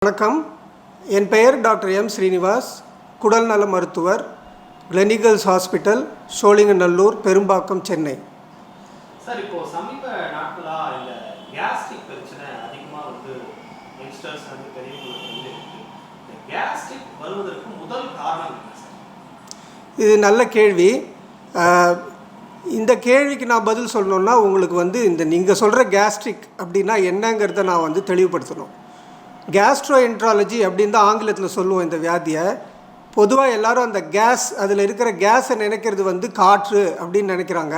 வணக்கம். என் பெயர் doctor M Srinivas, குடல் நல மருத்துவர், clinicals hospital, Sholinganallur, Perumbakkam, Chennai. Sir, இப்போ சமீப நாட்களா இந்த கேஸ்ட்ரிக் பிரச்சனை அதிகமாக வந்து யங்ஸ்டர்ஸ் வந்து பெரியவங்களுக்கு வந்து இருக்கு. இந்த கேஸ்ட்ரிக் வருவதற்கு முதல் காரணம் என்ன சார்? இது நல்ல கேள்வி. இந்த கேள்விக்கு நான் பதில் சொல்லணுன்னா உங்களுக்கு வந்து நீங்கள் சொல்கிற கேஸ்ட்ரிக் அப்படின்னா என்னங்கிறத நான் வந்து தெளிவுபடுத்தணும். கேஸ்ட்ரோஎன்ட்ராலஜி அப்படின்னு தான் ஆங்கிலத்தில் சொல்லுவோம் இந்த வியாதியை. பொதுவாக எல்லோரும் அந்த கேஸ், அதில் இருக்கிற கேஸை நினைக்கிறது வந்து காற்று அப்படின்னு நினைக்கிறாங்க.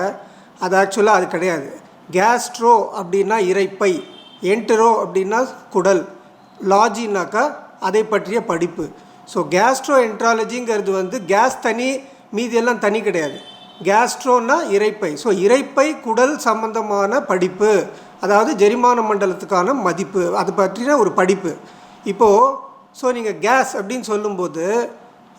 அது ஆக்சுவலாக அது கிடையாது. கேஸ்ட்ரோ அப்படின்னா இரைப்பை, என்டரோ அப்படின்னா குடல், லாஜினாக்கா அதை பற்றிய படிப்பு. ஸோ கேஸ்ட்ரோஎன்ட்ராலஜிங்கிறது வந்து கேஸ் தனி, மீதியெல்லாம் தனி கிடையாது. கேஸ்ட்ரோன்னா இரைப்பை. ஸோ இரைப்பை குடல் சம்பந்தமான படிப்பு, அதாவது ஜெரிமான மண்டலத்துக்கான மதிப்பு, அது பற்றின ஒரு படிப்பு. இப்போது நீங்கள் கேஸ் அப்படின்னு சொல்லும்போது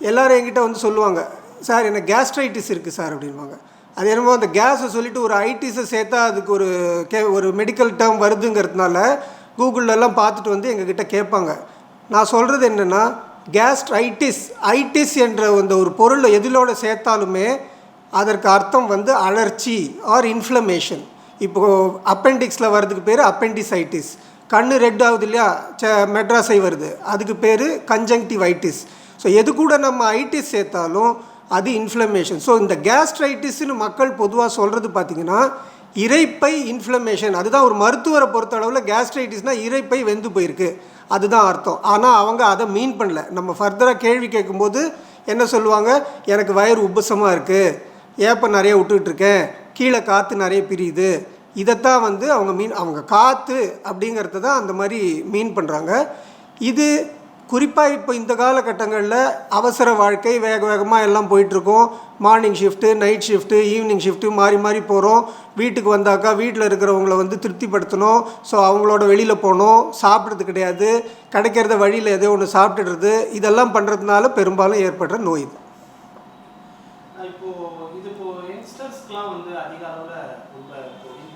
எல்லோரும் என்கிட்ட வந்து சொல்லுவாங்க, சார் எனக்கு கேஸ்ட்ரைட்டிஸ் இருக்குது சார் அப்படின்வாங்க. அது என்னமோ அந்த கேஸை சொல்லிவிட்டு ஒரு ஐட்டிஸை சேர்த்தா அதுக்கு ஒரு மெடிக்கல் டேர்ம் வருதுங்கிறதுனால கூகுளெலாம் பார்த்துட்டு வந்து எங்ககிட்ட கேட்பாங்க. நான் சொல்கிறது என்னென்னா, ஐட்டிஸ் என்ற அந்த ஒரு பொருளை எதிலோட சேர்த்தாலுமே அதற்கு அர்த்தம் வந்து அலர்ச்சி ஆர் இன்ஃப்ளமேஷன். இப்போது அப்பெண்டிக்ஸில் வர்றதுக்கு பேர் அப்பெண்டிசைட்டிஸ். கண்ணு ரெட் ஆகுது இல்லையா, மெட்ராஸை வருது, அதுக்கு பேர் கன்ஜங்டிவைட்டிஸ். ஸோ எது கூட நம்ம ஐட்டிஸ் சேர்த்தாலும் அது இன்ஃப்ளமேஷன். ஸோ இந்த கேஸ்ட்ரைட்டிஸ்னு மக்கள் பொதுவாக சொல்கிறது பார்த்திங்கன்னா இரைப்பை இன்ஃப்ளமேஷன். அதுதான் ஒரு மருத்துவரை பொறுத்தளவில் கேஸ்ட்ரைட்டிஸ்னால் இரைப்பை வெந்து போயிருக்கு, அதுதான் அர்த்தம். ஆனால் அவங்க அதை மீன் பண்ணல. நம்ம ஃபர்தராக கேள்வி கேட்கும்போது என்ன சொல்லுவாங்க, எனக்கு வயிறு உப்புசமாக இருக்குது, ஏப்பம் நிறைய விட்டுக்கிட்டுருக்கேன், கீழே காற்று நிறைய பிரியுது, இதைத்தான் வந்து அவங்க காற்று அப்படிங்கிறது தான் அந்த மாதிரி மீன் பண்ணுறாங்க. இது குறிப்பாக இப்போ இந்த காலகட்டங்களில் அவசர வாழ்க்கை, வேக வேகமாக எல்லாம் போயிட்டுருக்கோம். Morning shift, night shift, evening shift மாறி மாறி போகிறோம். வீட்டுக்கு வந்தாக்கா வீட்டில் இருக்கிறவங்கள வந்து திருப்திப்படுத்தணும். ஸோ அவங்களோட வெளியில் போகணும், சாப்பிட்றது கிடையாது, கிடைக்கிறத வழியில் ஏதோ ஒன்று சாப்பிட்டுடுறது, இதெல்லாம் பண்ணுறதுனால பெரும்பாலும் ஏற்படுற நோய் இது. இப்போது யங்ஸ்டர்ஸ்க்குலாம் வந்து அதிக அளவில்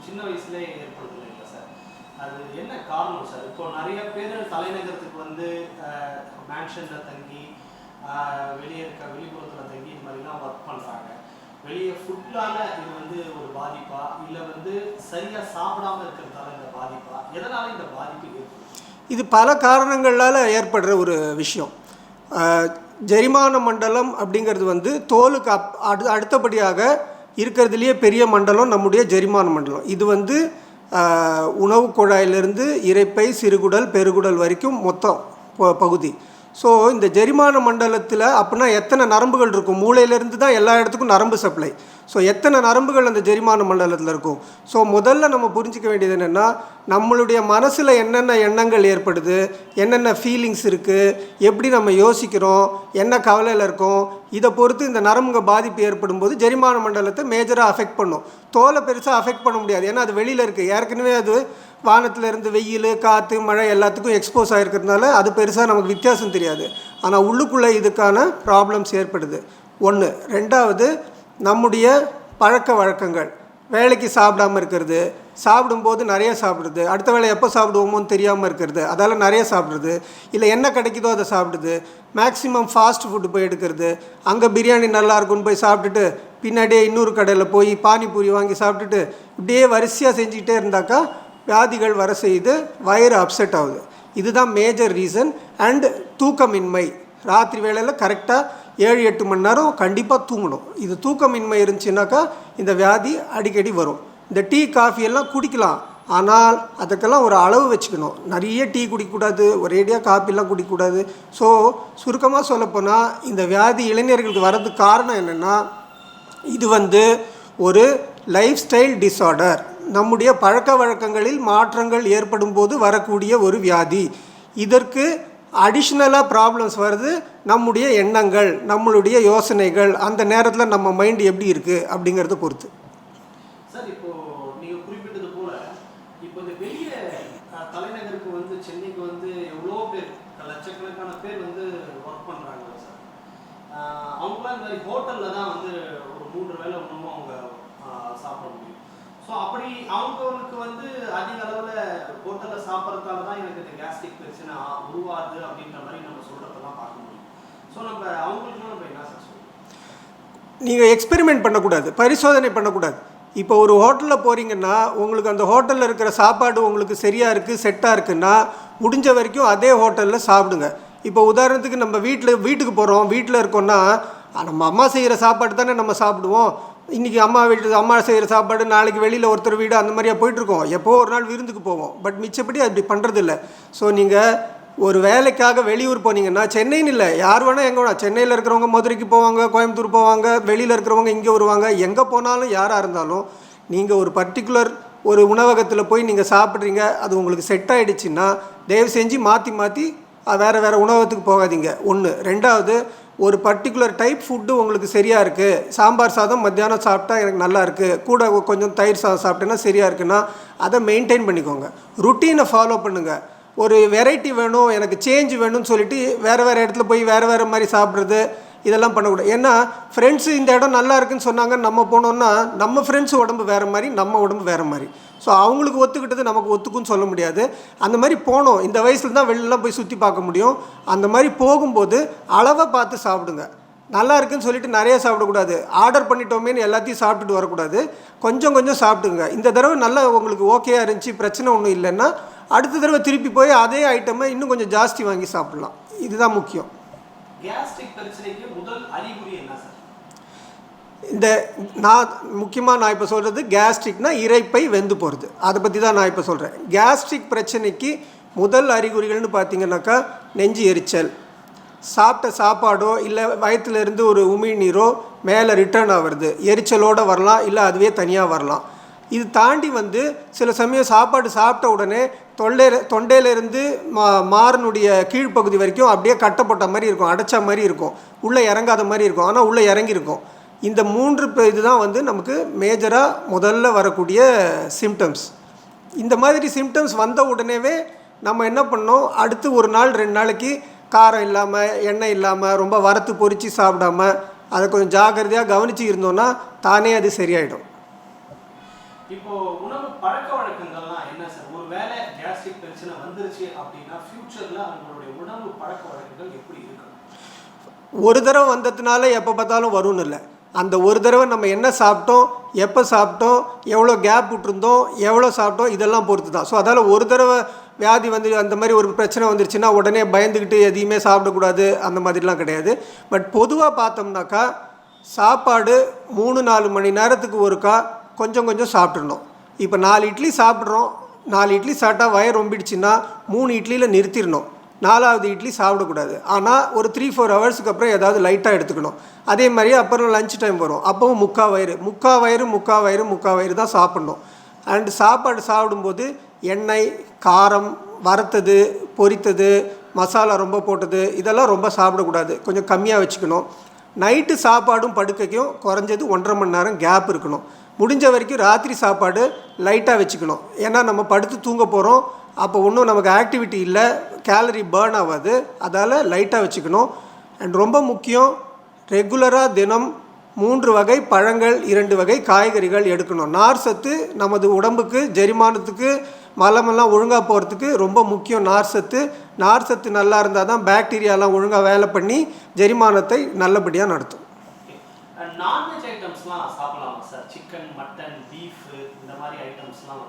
சின்ன வயசுலேயே ஏற்படுது இல்லைங்களா சார்? அது என்ன காரணம் சார்? இப்போ நிறைய பேர் தலைநகரத்துக்கு வந்து மேன்ஷனில் தங்கி, வெளிப்புறத்தில் தங்கி இது மாதிரிலாம் ஒர்க் பண்ணுறாங்க. வெளியே ஃபுட்லால் இது வந்து ஒரு பாதிப்பா, இல்லை வந்து சரியாக சாப்பிடாமல் இருக்கிறதால இந்த பாதிப்பா, எதனால் இந்த பாதிப்பு ஏற்படுது? இது பல காரணங்களால் ஏற்படுற ஒரு விஷயம். ஜெரிமான மண்டலம் அப்படிங்கிறது வந்து தோலுக்கு அடுத்தபடியாக இருக்கிறதுலையே பெரிய மண்டலம் நம்முடைய ஜெரிமான மண்டலம். இது வந்து உணவு குழாயிலிருந்து இரைப்பை, சிறுகுடல், பெருகுடல் வரைக்கும் மொத்தம் பகுதி. ஸோ இந்த ஜெரிமான மண்டலத்தில் அப்படின்னா எத்தனை நரம்புகள் இருக்கும்? மூளையிலேருந்து தான் எல்லா இடத்துக்கும் நரம்பு சப்ளை. ஸோ எத்தனை நரம்புகள் அந்த ஜெரிமான மண்டலத்தில் இருக்கும்? ஸோ முதல்ல நம்ம புரிஞ்சிக்க வேண்டியது என்னென்னா, நம்மளுடைய மனசில் என்னென்ன எண்ணங்கள் ஏற்படுது, என்னென்ன ஃபீலிங்ஸ் இருக்குது, எப்படி நம்ம யோசிக்கிறோம், என்ன கவலையில் இருக்கோம், இதை பொறுத்து இந்த நரம்புங்க பாதிப்பு ஏற்படும் போது ஜெரிமான மண்டலத்தை மேஜராக அஃபெக்ட் பண்ணும். தோலை பெருசாக அஃபெக்ட் பண்ண முடியாது, ஏன்னா அது வெளியில் இருக்குது. ஏற்கனவே அது வானத்தில் இருந்து வெயில், காற்று, மழை எல்லாத்துக்கும் எக்ஸ்போஸ் ஆகிருக்கிறதுனால அது பெருசாக நமக்கு வித்தியாசம் தெரியாது. ஆனால் உள்ளுக்குள்ளே இதுக்கான ப்ராப்ளம்ஸ் ஏற்படுது. ஒன்று. ரெண்டாவது, நம்முடைய பழக்க வழக்கங்கள். வேலைக்கு சாப்பிடாமல் இருக்கிறது, சாப்பிடும்போது நிறைய சாப்பிடுறது, அடுத்த வேளை எப்போ சாப்பிடுவோமோன்னு தெரியாமல் இருக்கிறது, அதால் நிறைய சாப்பிட்றது, இல்லை என்ன கிடைக்குதோ அதை சாப்பிடுது, மேக்ஸிமம் ஃபாஸ்ட் ஃபுட்டு போய் எடுக்கிறது, அங்கே பிரியாணி நல்லா இருக்குன்னு போய் சாப்பிட்டுட்டு பின்னாடியே இன்னொரு கடையில் போய் பானிபூரி வாங்கி சாப்பிட்டுட்டு இப்படியே வரிசையாக செஞ்சுக்கிட்டே இருந்தாக்கா வியாதிகள் வர செய்து வயிறு அப்செட் ஆகுது. இதுதான் மேஜர் ரீசன். அண்டு தூக்கமின்மை. ராத்திரி வேளையில் கரெக்டாக 7-8 மணி நேரம் கண்டிப்பாக தூங்கணும். இது தூக்கமின்மை இருந்துச்சுனாக்கா இந்த வியாதி அடிக்கடி வரும். இந்த டீ, காஃபியெல்லாம் குடிக்கலாம், ஆனால் அதுக்கெல்லாம் ஒரு அளவு வச்சுக்கணும். நிறைய டீ குடிக்கக்கூடாது, ஒரேடியாக காஃபிலாம் குடிக்கக்கூடாது. ஸோ சுருக்கமாக சொல்லப்போனால் இந்த வியாதி இளைஞர்களுக்கு வர்றதுக்கு காரணம் என்னென்னா, இது வந்து ஒரு லைஃப் ஸ்டைல் டிஸார்டர். நம்முடைய பழக்க வழக்கங்களில் மாற்றங்கள் ஏற்படும் போது வரக்கூடிய ஒரு வியாதி. இதற்கு அடிஷ்னலாக ப்ராப்ளம்ஸ் வருது நம்முடைய எண்ணங்கள், நம்மளுடைய யோசனைகள், அந்த நேரத்தில் நம்ம மைண்டு எப்படி இருக்குது அப்படிங்கிறத பொறுத்து. சார், இப்போது நீங்கள் குறிப்பிட்டது போல் இப்போ இந்த வெளிய தலைநகருக்கு வந்து சென்னைக்கு வந்து எவ்வளோ பேர், லட்சக்கணக்கான பேர் வந்து ஒர்க் பண்ணுறாங்க சார். அவங்களாம் இந்த மாதிரி ஹோட்டலில் தான் வந்து ஒரு 3 வேளை உணவும் அவங்க சாப்பிட முடியும். ஸோ அப்படி அவங்களுக்கு வந்து அதிக அளவில் ஹோட்டலில் சாப்பிட்றதால தான் எனக்கு இந்த கேஸ்ட்ரிக் பிரச்சனை உருவாது அப்படின்ற மாதிரி நம்ம சொல்கிறதெல்லாம் பார்க்க முடியும். ஸோ நம்ம அவங்களுக்குலாம் நம்ம என்ன சார் சொல்லுவோம்? நீங்கள் எக்ஸ்பெரிமெண்ட் பண்ணக்கூடாது, பரிசோதனை பண்ணக்கூடாது. இப்போ ஒரு ஹோட்டலில் போகிறீங்கன்னா உங்களுக்கு அந்த ஹோட்டலில் இருக்கிற சாப்பாடு உங்களுக்கு சரியாக இருக்குது, செட்டாக இருக்குன்னா முடிஞ்ச வரைக்கும் அதே ஹோட்டலில் சாப்பிடுங்க. இப்போ உதாரணத்துக்கு நம்ம வீட்டுக்கு போகிறோம், வீட்டில் இருக்கோன்னா நம்ம அம்மா செய்கிற சாப்பாடு தானே நம்ம சாப்பிடுவோம். இன்றைக்கி அம்மா செய்கிற சாப்பாடு, நாளைக்கு வெளியில் ஒருத்தர் வீடு அந்த மாதிரியா போயிட்டுருக்கோம். எப்போ ஒரு நாள் விருந்துக்கு போவோம், பட் மிச்சப்படி அப்படி பண்ணுறதில்ல. ஸோ நீங்கள் ஒரு வேலைக்காக வெளியூர் போனீங்கன்னா, சென்னைன்னு இல்லை, யார் வேணால் எங்கே வேணால், சென்னையில் இருக்கிறவங்க மதுரைக்கு போவாங்க, கோயம்புத்தூர் போவாங்க, வெளியில் இருக்கிறவங்க இங்கே வருவாங்க, எங்கே போனாலும் யாராக இருந்தாலும் நீங்கள் ஒரு பர்டிகுலர் ஒரு உணவகத்தில் போய் நீங்கள் சாப்பிட்றீங்க, அது உங்களுக்கு செட் ஆகிடுச்சின்னா தயவு செஞ்சு மாற்றி வேறு உணவகத்துக்கு போகாதீங்க. ஒன்று. ரெண்டாவது, ஒரு பர்டிகுலர் டைப் ஃபுட்டு உங்களுக்கு சரியாக இருக்குது, சாம்பார் சாதம் மத்தியானம் சாப்பிட்டா எனக்கு நல்லா இருக்குது, கூட கொஞ்சம் தயிர் சாதம் சாப்பிட்டேன்னா சரியாக இருக்குன்னா அதை மெயின்டைன் பண்ணிக்கோங்க. ருட்டீனை ஃபாலோ பண்ணுங்கள். ஒரு வெரைட்டி வேணும், எனக்கு சேஞ்ச் வேணும்னு சொல்லிட்டு வேறு இடத்துல போய் வேறு மாதிரி சாப்பிட்றது இதெல்லாம் பண்ணக்கூடாது. ஏன்னா ஃப்ரெண்ட்ஸு இந்த இடம் நல்லா இருக்குன்னு சொன்னாங்க, நம்ம போனோன்னா நம்ம ஃப்ரெண்ட்ஸு உடம்பு வேறு மாதிரி, நம்ம உடம்பு வேறு மாதிரி. ஸோ அவங்களுக்கு ஒத்துக்கிட்டது நமக்கு ஒத்துக்குன்னு சொல்ல முடியாது. அந்த மாதிரி போனோம், இந்த வயசில் தான் வெளிலலாம் போய் சுற்றி பார்க்க முடியும். அந்த மாதிரி போகும்போது அளவை பார்த்து சாப்பிடுங்க. நல்லா இருக்குன்னு சொல்லிட்டு நிறைய சாப்பிடக்கூடாது, ஆர்டர் பண்ணிட்டோமேன்னு எல்லாத்தையும் சாப்பிட்டுட்டு வரக்கூடாது. கொஞ்சம் சாப்பிடுங்க. இந்த தடவை நல்லா உங்களுக்கு ஓகேயாக இருந்துச்சு, பிரச்சனை ஒன்றும் இல்லைன்னா அடுத்த தடவை திருப்பி போய் அதே ஐட்டமை இன்னும் கொஞ்சம் ஜாஸ்தி வாங்கி சாப்பிட்லாம். இதுதான் முக்கியம். கேஸ்ட்ரிக் பிரச்சனைக்கு முதல் அறிகுறி என்ன சார்? நான் இப்போ சொல்கிறது கேஸ்ட்ரிக்னா இரைப்பை வெந்து போகிறது, அதை பற்றி தான் நான் இப்போ சொல்கிறேன். கேஸ்ட்ரிக் பிரச்சனைக்கு முதல் அறிகுறிகள்னு பார்த்தீங்கன்னாக்கா நெஞ்சு எரிச்சல், சாப்பிட்ட சாப்பாடோ இல்லை வயிற்றுலேருந்து ஒரு உமிழ்நீரோ மேலே ரிட்டர்ன் ஆகிறது, எரிச்சலோடு வரலாம், இல்லை அதுவே தனியாக வரலாம். இது தாண்டி சில சமயம் சாப்பாடு சாப்பிட்ட உடனே தொண்டையிலேருந்து மாரனுடைய கீழ்ப்பகுதி வரைக்கும் அப்படியே கட்டப்பட்ட மாதிரி இருக்கும், அடைச்ச மாதிரி இருக்கும், உள்ளே இறங்காத மாதிரி இருக்கும், ஆனால் உள்ளே இறங்கியிருக்கும். இந்த 3 இதுதான் நமக்கு மேஜராக முதல்ல வரக்கூடிய சிம்டம்ஸ். இந்த மாதிரி சிம்டம்ஸ் வந்த உடனேவே நம்ம என்ன பண்ணோம், அடுத்து ஒரு நாள் 2 நாளைக்கு காரம் இல்லாமல், எண்ணெய் இல்லாமல், ரொம்ப வறுத்து பொரித்து சாப்பிடாம அதை கொஞ்சம் ஜாக்கிரதையாக கவனித்து இருந்தோன்னா தானே அது சரியாயிடும். இப்போ உணவு பழக்க வழக்கங்கள்லாம் என்ன சார்? ஒரு வேளை கேஸ்ட்ரிக் பிரச்சனை வந்துருச்சு அப்படின்னா ஃபியூச்சரில் அவங்களுடைய உணவு பழக்க வழக்கங்கள் எப்படி இருக்கும்? ஒரு தடவை வந்ததுனால எப்போ பார்த்தாலும் வரும்னு இல்லை. அந்த ஒரு தடவை நம்ம என்ன சாப்பிட்டோம், எப்போ சாப்பிட்டோம், எவ்வளோ கேப் விட்டுருந்தோம், எவ்வளோ சாப்பிட்டோம், இதெல்லாம் பொறுத்து தான். ஸோ அதால் ஒரு தடவை வியாதி அந்த மாதிரி ஒரு பிரச்சனை வந்துருச்சுன்னா உடனே பயந்துக்கிட்டு எதையுமே சாப்பிடக்கூடாது, அந்த மாதிரிலாம் கிடையாது. பட் பொதுவாக பார்த்தோம்னாக்கா சாப்பாடு 3-4 மணி நேரத்துக்கு ஒருக்கா கொஞ்சம் சாப்பிட்றணும். இப்போ 4 இட்லி சாப்பிட்றோம், 4 இட்லி சாப்பிட்டா வயிறு ரொம்பிடுச்சுன்னா 3 இட்லியில் நிறுத்திடணும், 4வது இட்லி சாப்பிடக்கூடாது. ஆனால் ஒரு 3-4 ஹவர்ஸுக்கு அப்புறம் ஏதாவது லைட்டாக எடுத்துக்கணும். அதே மாதிரி அப்புறம் லஞ்ச் டைம் வரும், அப்போவும் முக்கால் வயிறு தான் சாப்பிட்ணும். அண்டு சாப்பாடு சாப்பிடும்போது எண்ணெய், காரம், வறுத்தது, பொரித்தது, மசாலா ரொம்ப போட்டது இதெல்லாம் ரொம்ப சாப்பிடக்கூடாது, கொஞ்சம் கம்மியாக வச்சுக்கணும். நைட்டு சாப்பாடும் படுக்கைக்கும் குறைஞ்சது 1.5 மணி நேரம் கேப் இருக்கணும். முடிஞ்ச வரைக்கும் ராத்திரி சாப்பாடு லைட்டாக வச்சுக்கணும். ஏன்னா நம்ம படுத்து தூங்க போகிறோம், அப்போ ஒன்றும் நமக்கு ஆக்டிவிட்டி இல்லை, கேலரி பேர்ன் ஆகாது, அதால் லைட்டாக வச்சுக்கணும். அண்ட் ரொம்ப முக்கியம், ரெகுலராக தினம் 3 வகை பழங்கள், 2 வகை காய்கறிகள் எடுக்கணும். நார் சத்து நமது உடம்புக்கு, ஜெரிமானத்துக்கு, மலமெல்லாம் ஒழுங்காக போகிறதுக்கு ரொம்ப முக்கியம் நார் சத்து. நார் சத்து நல்லா இருந்தால் தான் பாக்டீரியாலாம் ஒழுங்காக வேலை பண்ணி ஜெரிமானத்தை நல்லபடியாக நடத்தும். நான்வெஜ் ஐட்டம்ஸ்லாம் சாப்பிடலாமா சார்? சிக்கன், மட்டன், பீஃப் இந்த மாதிரி ஐட்டம்ஸ்லாம்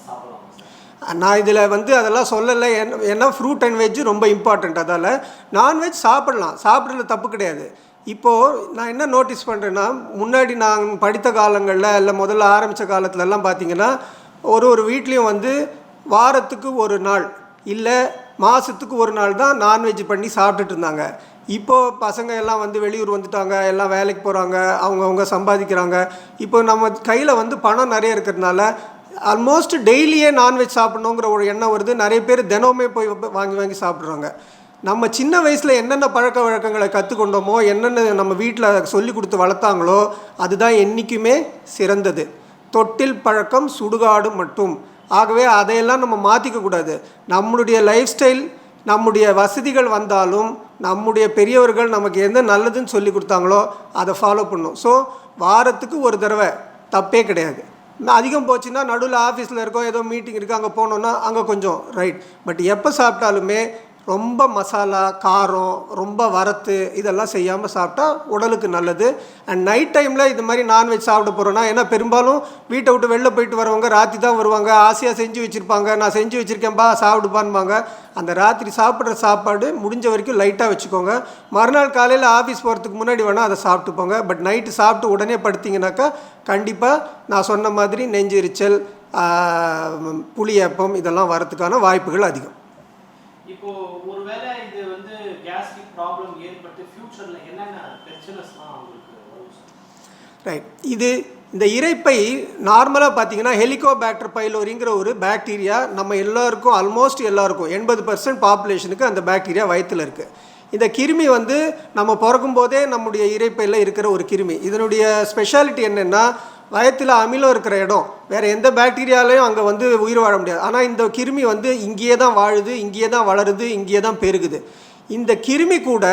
சாப்பிடலாமா சார்? நான் இதில் அதெல்லாம் சொல்லலை. ஏன்னா ஃப்ரூட் அண்ட் வெஜ்ஜு ரொம்ப இம்பார்ட்டண்ட். அதால் நான்வெஜ் சாப்பிட்லாம், சாப்பிட்றது தப்பு கிடையாது. இப்போது நான் என்ன நோட்டீஸ் பண்ணுறேன்னா, முன்னாடி நான் படித்த காலங்களில் இல்லை முதல்ல ஆரம்பித்த காலத்துலலாம் பார்த்திங்கன்னா ஒரு வீட்லேயும் வாரத்துக்கு ஒரு நாள் இல்லை மாதத்துக்கு ஒரு நாள் தான் நான்வெஜ் பண்ணி சாப்பிட்டுட்டு இருந்தாங்க. இப்போது பசங்க எல்லாம் வெளியூர் வந்துட்டாங்க, எல்லாம் வேலைக்கு போகிறாங்க, அவங்க சம்பாதிக்கிறாங்க. இப்போ நம்ம கையில் பணம் நிறைய இருக்கிறதுனால ஆல்மோஸ்ட் டெய்லியே நான்வெஜ் சாப்பிட்ணுங்கிற ஒரு எண்ணம் வருது. நிறைய பேர் தினமுமே போய் வாங்கி சாப்பிட்றாங்க. நம்ம சின்ன வயசில் என்னென்ன பழக்க வழக்கங்களை கற்றுக்கொண்டோமோ, என்னென்ன நம்ம வீட்டில் சொல்லி கொடுத்து வளர்த்தாங்களோ அதுதான் என்றைக்குமே சிறந்தது. தொட்டில் பழக்கம் சுடுகாடு மட்டும். ஆகவே அதையெல்லாம் நம்ம மாற்றிக்கக்கூடாது. நம்மளுடைய லைஃப் ஸ்டைல், நம்முடைய வசதிகள் வந்தாலும் நம்முடைய பெரியவர்கள் நமக்கு எந்த நல்லதுன்னு சொல்லி கொடுத்தாங்களோ அதை ஃபாலோ பண்ணணும். ஸோ வாரத்துக்கு ஒரு தடவை தப்பே கிடையாது. அதிகம் போச்சுன்னா நடுவில் ஆஃபீஸில் இருக்கோம், ஏதோ மீட்டிங் இருக்குது, அங்கே போனோன்னா அங்கே கொஞ்சம் ரைட். பட் எப்போ சாப்பிட்டாலுமே ரொம்ப மசாலா, காரம், ரொம்ப வரத்து இதெல்லாம் செய்யாமல் சாப்பிட்டா உடலுக்கு நல்லது. அண்ட் நைட் டைமில் இது மாதிரி நான்வெஜ் சாப்பிட போகிறோன்னா, ஏன்னா பெரும்பாலும் வீட்டை விட்டு வெளில போயிட்டு வரவங்க ராத்திரி தான் வருவாங்க, ஆசையாக செஞ்சு வச்சுருப்பாங்க, நான் செஞ்சு வச்சுருக்கேன்ப்பா சாப்பிடுப்பான்பாங்க. அந்த ராத்திரி சாப்பிட்ற சாப்பாடு முடிஞ்ச வரைக்கும் லைட்டாக வச்சுக்கோங்க. மறுநாள் காலையில் ஆஃபீஸ் போகிறதுக்கு முன்னாடி வேணால் அதை சாப்பிட்டுப்போங்க. பட் நைட்டு சாப்பிட்டு உடனே படுத்திங்கனாக்கா கண்டிப்பாக நான் சொன்ன மாதிரி நெஞ்செரிச்சல், புளியேப்பம் இதெல்லாம் வரத்துக்கான வாய்ப்புகள் அதிகம். இப்போ ஒருவேளை இது வந்து கேஸ்ட்ரிக் ப்ராப்ளம் ஏற்பட்டு ஃபியூச்சர்ல என்னென்ன பிரச்சனைஸ்லாம் உங்களுக்கு வரும்? ரைட். இந்த இரைப்பை நார்மலாக பார்த்தீங்கன்னா ஹெலிகோபாக்டர் பைலோரிங்கிற ஒரு பாக்டீரியா நம்ம எல்லாருக்கும், ஆல்மோஸ்ட் எல்லாருக்கும் 80% பாப்புலேஷனுக்கு அந்த பாக்டீரியா வயிற்றில் இருக்குது. இந்த கிருமி வந்து நம்ம பிறக்கும் போதே நம்முடைய இரைப்பையில் இருக்கிற ஒரு கிருமி. இதனுடைய ஸ்பெஷாலிட்டி என்னென்னா, வயத்தில் அமிலம் இருக்கிற இடம், வேறு எந்த பாக்டீரியாலையும் அங்கே வந்து உயிர் வாழ முடியாது. ஆனால் இந்த கிருமி வந்து இங்கேயே தான் வாழுது, இங்கேயே தான் வளருது, இங்கேயே தான் பெருகுது. இந்த கிருமி கூட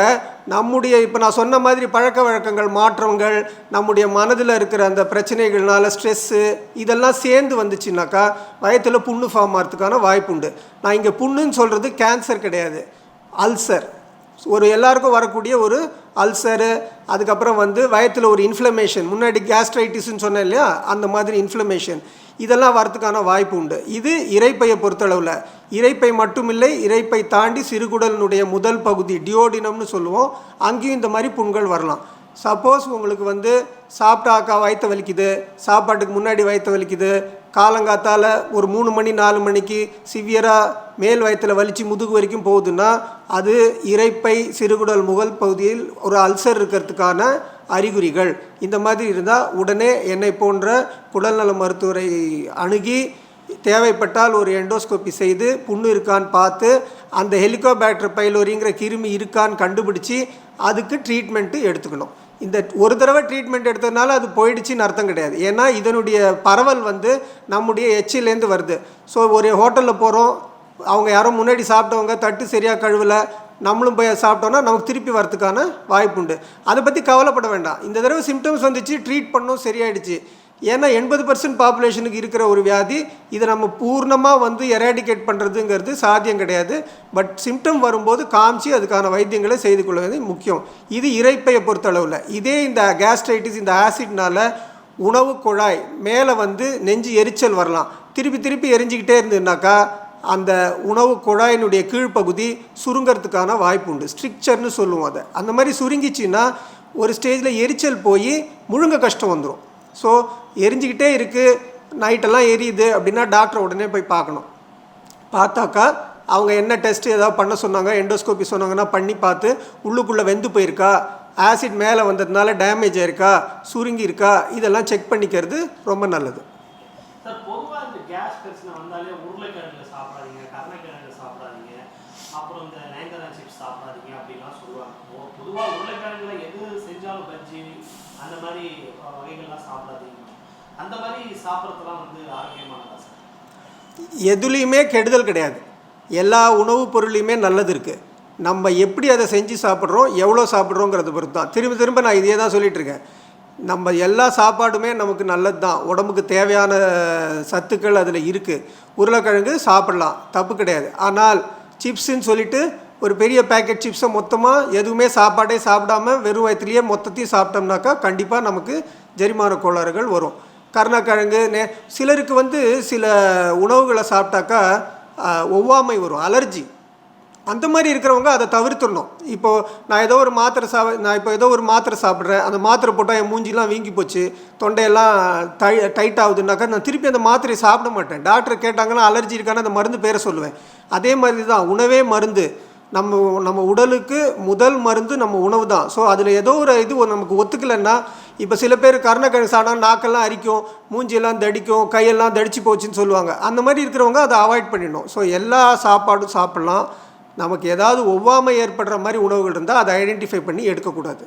நம்முடைய இப்போ நான் சொன்ன மாதிரி பழக்க வழக்கங்கள், மாற்றங்கள், நம்முடைய மனதில் இருக்கிற அந்த பிரச்சனைகள்னால ஸ்ட்ரெஸ்ஸு இதெல்லாம் சேர்ந்து வந்துச்சுனாக்கா வயத்தில் புண்ணு ஃபார்ம் ஆகிறதுக்கான வாய்ப்பு உண்டு. நான் இங்கே புண்ணுன்னு சொல்கிறது கேன்சர் கிடையாது, அல்சர். ஒரு எல்லாருக்கும் வரக்கூடிய ஒரு அல்சரு, அதுக்கப்புறம் வந்து வயத்தில் ஒரு இன்ஃப்ளமேஷன், முன்னாடி கேஸ்ட்ரைட்டிஸ்ன்னு சொன்னேன் இல்லையா, அந்த மாதிரி இன்ஃப்ளமேஷன் இதெல்லாம் வரத்துக்கான வாய்ப்பு உண்டு. இது இரைப்பையை பொறுத்தளவில். இரைப்பை மட்டும் இல்லை, இரைப்பை தாண்டி சிறுகுடலினுடைய முதல் பகுதி டியோடினம்னு சொல்லுவோம், அங்கேயும் இந்த மாதிரி புண்கள் வரலாம். சப்போஸ் உங்களுக்கு வந்து சாப்பிட்டாக்கா வயிற்று வலிக்குது, சாப்பாட்டுக்கு முன்னாடி வயிற்று வலிக்குது, காலங்காத்தால் ஒரு 3 மணி 4 மணிக்கு சிவியராக மேல் வயிற்றில் வலித்து முதுகு வரைக்கும் போகுதுன்னா அது இரைப்பை சிறுகுடல் முதல் பகுதியில் ஒரு அல்சர் இருக்கிறதுக்கான அறிகுறிகள். இந்த மாதிரி இருந்தால் உடனே என்னை போன்ற குடல்நல மருத்துவரை அணுகி தேவைப்பட்டால் ஒரு எண்டோஸ்கோப்பி செய்து புண்ணு இருக்கான்னு பார்த்து அந்த ஹெலிகோபாக்டர் பைலோரிங்கிற கிருமி இருக்கான்னு கண்டுபிடிச்சி அதுக்கு ட்ரீட்மெண்ட்டு எடுத்துக்கணும். இந்த ஒரு தடவை ட்ரீட்மெண்ட் எடுத்ததுனால அது போயிடுச்சின்னு அர்த்தம் கிடையாது. ஏன்னா இதனுடைய பரவல் வந்து நம்முடைய எச்சிலேருந்து வருது. ஸோ ஒரு ஹோட்டலில் போகிறோம், அவங்க யாரோ முன்னாடி சாப்பிட்டவங்க தட்டு சரியாக கழுவலை, நம்மளும் போய் சாப்பிட்டோன்னா நமக்கு திருப்பி வரத்துக்கான வாய்ப்பு உண்டு. அதை பற்றி கவலைப்பட வேண்டாம். இந்த தடவை சிம்டம்ஸ் வந்துச்சு, ட்ரீட் பண்ணோம், சரியாயிடுச்சு. ஏன்னா 80% பாப்புலேஷனுக்கு இருக்கிற ஒரு வியாதி, இதை நம்ம பூர்ணமாக வந்து எராடிகேட் பண்ணுறதுங்கிறது சாத்தியம் கிடையாது. பட் சிம்டம் வரும்போது காமிச்சு அதுக்கான வைத்தியங்களை செய்து கொள்வது முக்கியம். இது இரைப்பையை பொறுத்தளவில். இதே இந்த கேஸ்ட்ரைட்டிஸ், இந்த ஆசிட்னால் உணவு குழாய் மேலே வந்து நெஞ்சு எரிச்சல் வரலாம். திருப்பி திருப்பி எரிஞ்சிக்கிட்டே இருந்ததுனாக்கா அந்த உணவு குழாயினுடைய கீழ்ப்பகுதி சுருங்கிறதுக்கான வாய்ப்பு உண்டு. ஸ்ட்ரிக்சர்னு சொல்லுவோம் அதை. அந்த மாதிரி சுருங்கிச்சின்னா ஒரு ஸ்டேஜில் எரிச்சல் போய் முழுங்க கஷ்டம் வந்துடும். ஸோ எரிஞ்சிக்கிட்டே இருக்குது, நைட்டெல்லாம் எரியுது அப்படின்னா டாக்டரை உடனே போய் பார்க்கணும். பார்த்தாக்கா அவங்க என்ன டெஸ்ட்டு ஏதாவது பண்ண சொன்னாங்க, எண்டோஸ்கோப்பி சொன்னாங்கன்னா பண்ணி பார்த்து உள்ளுக்குள்ளே வெந்து போயிருக்கா, ஆசிட் மேலே வந்ததுனால டேமேஜ் ஆயிருக்கா, சுருங்கி இருக்கா, இதெல்லாம் செக் பண்ணிக்கிறது ரொம்ப நல்லது. சார், பொதுவாக இந்த கேஸ் பிரச்சனை வந்தாலே உருளைக்கிழங்கு சாப்பிடாதீங்க, கருணைக்கிழங்கு சாப்பிடாதீங்க, அப்புறம் இந்த நேந்திரம் சிப்ஸ் சாப்பிடாதீங்க அப்படின்லாம் சொல்லுவாங்க. பொதுவாக உருளைக்கிழங்குல எது செஞ்சாலும் பஜ்ஜி அந்த மாதிரி வகைகள்லாம் சாப்பிடாதீங்க. அந்த மாதிரி சாப்பிட்றதுலாம் வந்து ஆரோக்கியமானதா சார்? எதுலேயுமே கெடுதல் கிடையாது. எல்லா உணவுப் பொருளையுமே நல்லது இருக்குது. நம்ம எப்படி அதை செஞ்சு சாப்பிட்றோம், எவ்வளோ சாப்பிட்றோங்கிறத பொறுத்து தான். திரும்ப திரும்ப நான் இதே தான் சொல்லிகிட்ருக்கேன். நம்ம எல்லா சாப்பாடுமே நமக்கு நல்லது தான், உடம்புக்கு தேவையான சத்துக்கள் அதில் இருக்குது. உருளைக்கிழங்கு சாப்பிட்லாம், தப்பு கிடையாது. ஆனால் சிப்ஸுன்னு சொல்லிவிட்டு ஒரு பெரிய பேக்கெட் சிப்ஸை மொத்தமாக எதுவுமே சாப்பாடே சாப்பிடாமல் வெறும் வயிற்றுலேயே மொத்தத்தையும் சாப்பிட்டோம்னாக்கா கண்டிப்பாக நமக்கு ஜெரிமான கோளாறுகள் வரும். கருணக்கிழங்கு சிலருக்கு வந்து சில உணவுகளை சாப்பிட்டாக்கா ஒவ்வாமை வரும், அலர்ஜி. அந்த மாதிரி இருக்கிறவங்க அதை தவிர்த்துடணும். இப்போது நான் ஏதோ ஒரு மாத்திரை சாப்பிட்றேன், அந்த மாத்திரை போட்டால் என் மூஞ்சிலாம் வீங்கி போச்சு, தொண்டையெல்லாம் டைட் ஆகுதுன்னாக்கா நான் திருப்பி அந்த மாத்திரையை சாப்பிட மாட்டேன். டாக்டர் கேட்டாங்கன்னா அலர்ஜி இருக்கான்னு அந்த மருந்து பேரை சொல்லுவேன். அதே மாதிரி தான் உணவே மருந்து. நம்ம உடலுக்கு முதல் மருந்து நம்ம உணவு தான். ஸோ அதில் ஏதோ ஒரு இது நமக்கு ஒத்துக்கலைன்னா, இப்போ சில பேர் கருணக்கிழங்கு சாப்பிட்டா நாக்கெல்லாம் அரிக்கும், மூஞ்சியெல்லாம் தடிக்கும், கையெல்லாம் தடிச்சு போச்சுன்னு சொல்லுவாங்க. அந்த மாதிரி இருக்கிறவங்க அதை அவாய்ட் பண்ணிடணும். ஸோ எல்லா சாப்பாடும் சாப்பிட்லாம். நமக்கு ஏதாவது ஒவ்வாமை ஏற்படுற மாதிரி உணவுகள் இருந்தால் அதை ஐடென்டிஃபை பண்ணி எடுக்கக்கூடாது.